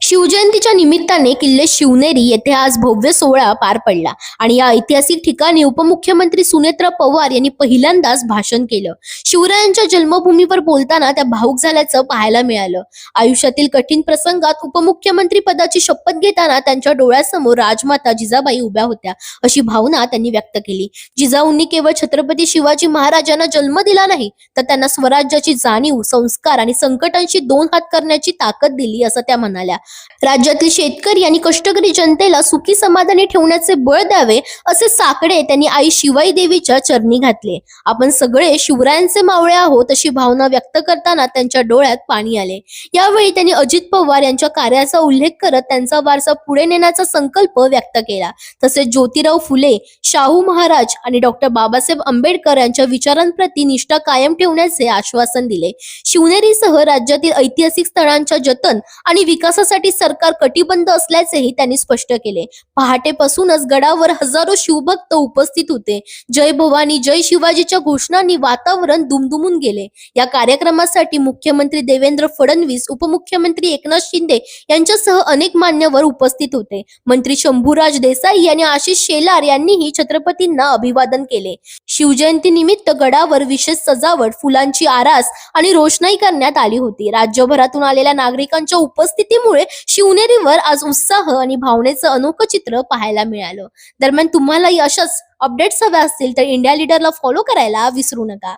शिवजयंतीच्या निमित्ताने किल्ले शिवनेरी येथे आज भव्य सोहळा पार पडला आणि या ऐतिहासिक ठिकाणी उपमुख्यमंत्री सुनेत्रा पवार यांनी पहिल्यांदाच भाषण केलं। शिवरायांच्या जन्मभूमीवर बोलताना त्या भावुक झाल्याचं पाहायला मिळालं। आयुष्यातील कठीण प्रसंगात उपमुख्यमंत्री पदाची शपथ घेताना त्यांच्या डोळ्यासमोर राजमाता जिजाबाई उभ्या होत्या, अशी भावना त्यांनी व्यक्त केली। जिजाऊंनी केवळ छत्रपती शिवाजी महाराजांना जन्म दिला नाही, तर त्यांना स्वराज्याची जाणीव, संस्कार आणि संकटांशी दोन हात करण्याची ताकद दिली, असं त्या म्हणाल्या। राज्यातील शेतकरी आणि कष्टकरी जनतेला सुखी समाधानी ठेवण्याचे बळ द्यावे, असे साकडे त्यांनी आई शिवाई देवीच्या चरणी घातले। आपण सगळे शिवरायांचे मावळे आहोत, अशी भावना व्यक्त करताना त्यांच्या डोळ्यात पाणी आले। यावेळी त्यांनी अजित पवार यांच्या कार्याचा उल्लेख करत त्यांचा वारसा पुढे नेण्याचा संकल्प व्यक्त केला। तसेच ज्योतिराव फुले, शाहू महाराज आणि डॉक्टर बाबासाहेब आंबेडकर यांच्या विचारांप्रती निष्ठा कायम ठेवण्याचे आश्वासन दिले। शिवनेरीसह राज्यातील ऐतिहासिक स्थळांच्या जतन आणि विकासासाठी सरकार कटिबद्ध असल्याचेही त्यांनी स्पष्ट केले। पहाटेपासूनच गडावर हजारो शिवभक्त उपस्थित होते। जय भवानी जय शिवाजीच्या घोषणांनी वातावरण दुमदुमून गेले। या कार्यक्रमासाठी मुख्यमंत्री देवेंद्र फडणवीस, उपमुख्यमंत्री एकनाथ शिंदे यांच्यासह अनेक मान्यवर उपस्थित होते। मंत्री शंभूराज देसाई आणि आशिष शेलार यांनीही छत्रपतींना अभिवादन केले। शिवजयंती निमित्त गडावर विशेष सजावट, फुलांची आरास आणि रोषणाई करण्यात आली होती। राज्यभरातून आलेल्या नागरिकांच्या उपस्थितीमुळे शिवनेरीवर आज उत्साह आणि भावनेचं अनोखं चित्र पाहायला मिळालं। दरम्यान तुम्हालाही अशाच अपडेट्स हव्या असतील तर इंडिया लीडरला फॉलो करायला विसरू नका।